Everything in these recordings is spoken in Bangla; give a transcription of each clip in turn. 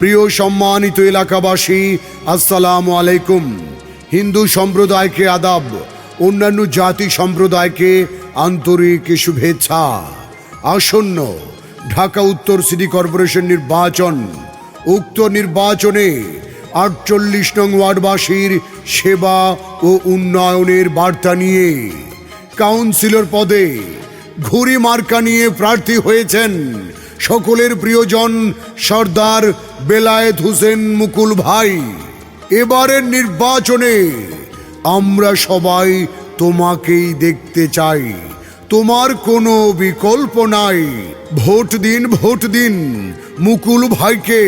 প্রিয় সম্মানিত এলাকাবাসী, আসসালামু আলাইকুম। হিন্দু সম্প্রদায়কে আদাব, অন্যান্য জাতি সম্প্রদায়কে আন্তরিক শুভেচ্ছা। আসন্ন ঢাকা উত্তর সিটি কর্পোরেশন নির্বাচন, উক্ত নির্বাচনে ৪৮ নং ওয়ার্ডবাসীর সেবা ও উন্নয়নের বার্তা নিয়ে কাউন্সিলর পদে ঘুড়ি মার্কা নিয়ে প্রার্থী হয়েছেন সকলের প্রিয়জন সর্দার বেলায়েত হোসেন মুকুল ভাই। এবারের নির্বাচনে আমরা সবাই তোমাকেই দেখতে চাই, তোমার কোনো বিকল্প নাই। ভোট দিন, ভোট দিন মুকুল ভাইকে।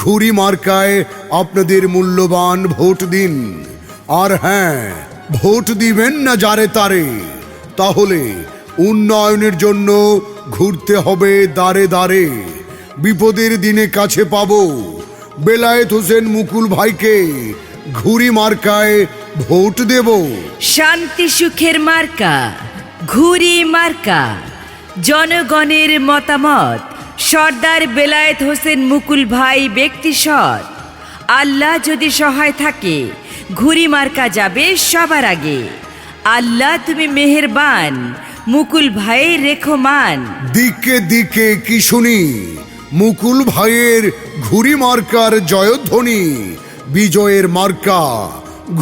ঘুড়ি মার্কায় আপনাদের মূল্যবান ভোট দিন। আর হ্যাঁ, ভোট দিবেন না যারে তারে, তাহলে উন্নয়নের জন্য ঘুরতে হবে দাঁড়ে দাঁড়ে। বিপদের দিনে কাছে পাবো বেলায়েত হোসেন মুকুল ভাইকে। ঘুড়ি মার্কায় ভোট দেব। শান্তি সুখের মার্কা ঘুড়ি মার্কা। জনগণের মতামত সর্দার বেলায়েত হোসেন মুকুল ভাই ব্যক্তি সৎ। আল্লাহ যদি সহায় থাকে ঘুড়ি মার্কা যাবে সবার আগে। আল্লাহ তুমি মেহেরবান, মুকুল ভাইয়ের রেখো মান। দিকে দিকে কি শুনি মুকুল ভাইয়ের ঘুড়ি মার্কার জয়ধ্বনি। বিজয়ের মার্কা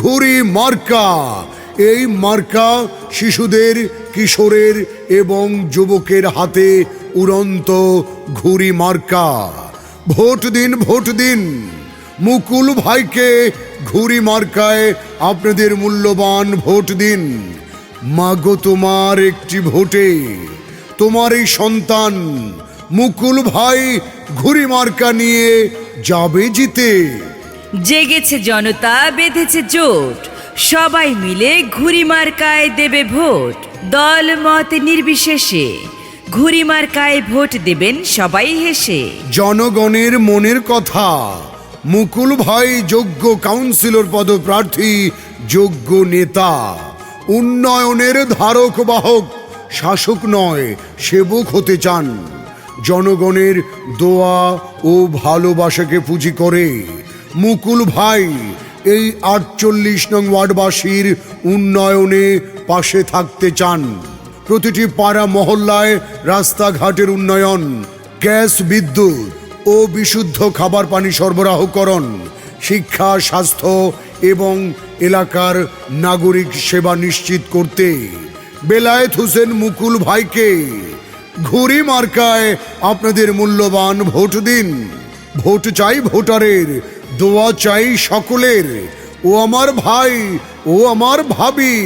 ঘুড়ি মার্কা। এই মার্কা শিশুদের, কিশোরের এবং যুবকের হাতে উড়ন্ত ঘুড়ি মার্কা। ভোট দিন, ভোট দিন মুকুল ভাইকে। ঘুড়ি মার্কায় আপনাদের মূল্যবান ভোট দিন। মাগো, তোমার একটি ভোটে তোমার এই সন্তান মুকুল ভাই ঘুড়ি মার্কা নিয়ে যাবে জিতে। জেগেছে জনতা, বেঁধেছে জোট, সবাই মিলে ঘুড়ি মার্কায় দেবে ভোট। দল মত নির্বিশেষে ঘুড়ি মার্কায় ভোট দেবেন সবাই হেসে। জনগণের মনের কথা, মুকুল ভাই যোগ্য কাউন্সিলর পদপ্রার্থী, যোগ্য নেতা, উন্নয়নের ধারক বাহক, শাসক নয় সেবক হতে চান। জনগণের দোয়া ও ভালোবাসাকে পুঁজি করে মুকুল ভাই এই ৪৮ নং ওয়ার্ডবাসীর উন্নয়নে পাশে থাকতে চান। প্রতিটি পাড়া মহল্লায় রাস্তাঘাটের উন্নয়ন, গ্যাস, বিদ্যুৎ ও বিশুদ্ধ খাবার পানি সরবরাহকরণ, শিক্ষা, স্বাস্থ্য এবং এলাকার নাগরিক সেবা নিশ্চিত করতে বেলায়েত হোসেন মুকুল ভাইকে ঘুড়ি মার্কায় আপনাদের মূল্যবান ভোট দিন। ভোট চাই ভোটারের, দোয়া চাই সকলের। ও আমার ভাই, ও আমার ভাবি,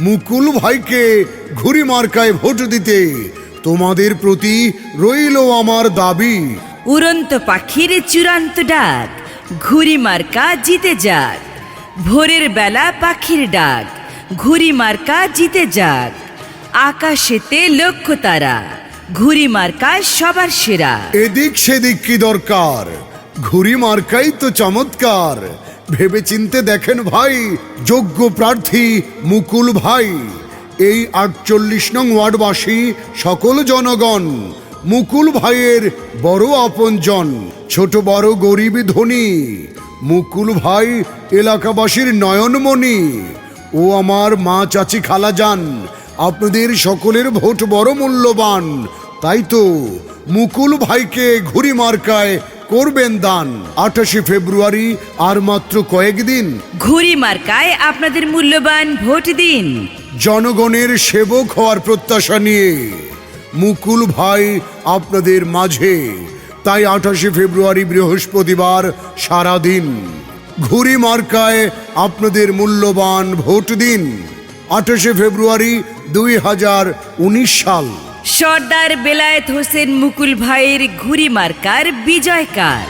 মুকুল ভাইকে ঘুড়ি মার্কায় ভোট দিতে তোমাদের প্রতি রইল আমার দাবি। উড়ন্ত পাখির চূড়ান্ত ডাক, ঘুড়ি মার্কা জিতে যাক। ভোরের বেলা পাখির ডাক, ঘুড়ি মার্কা জিতে যাক। আকাশেতে লক্ষ্য তারা, ঘুড়ি মার্কা সবার সেরা। এদিক সেদিক কি দরকার, ঘুড়ি মার্কাই তো চমৎকার। ভেবে চিনতে দেখেন ভাই, যোগ্য প্রার্থী মুকুল ভাই। এই ৪৮ নং ওয়ার্ডবাসী সকল জনগণ মুকুল ভাইয়ের বড় আপনজন, ছোট বড় গরিব ধনী। মুকুল ভাই এলাকাবাসীর নয়নমণি। ও আমার মা, চাচি, খালা যান, আপনাদের সকলের ভোট বড় মূল্যবান। তাই তো মুকুল ভাইকে ঘুড়ি মার্কায় করবেন দান। ২৮ ফেব্রুয়ারি আর মাত্র কয়েকদিন। ঘুড়ি মার্কায় আপনাদের মূল্যবান ভোট দিন। জনগণের সেবক হওয়ার প্রত্যাশা নিয়ে মুকুল ভাই আপনাদের মাঝে। তাই ২৮ ফেব্রুয়ারি বৃহস্পতিবার সারাদিন ঘুড়ি মার্কায় আপনাদের মূল্যবান ভোট দিন। ২৮ ফেব্রুয়ারি ২০১৯ সাল। সর্দার বেলায়েত হোসেন মুকুল ভাইয়ের ঘুড়ি মার্কার বিজয়কাল।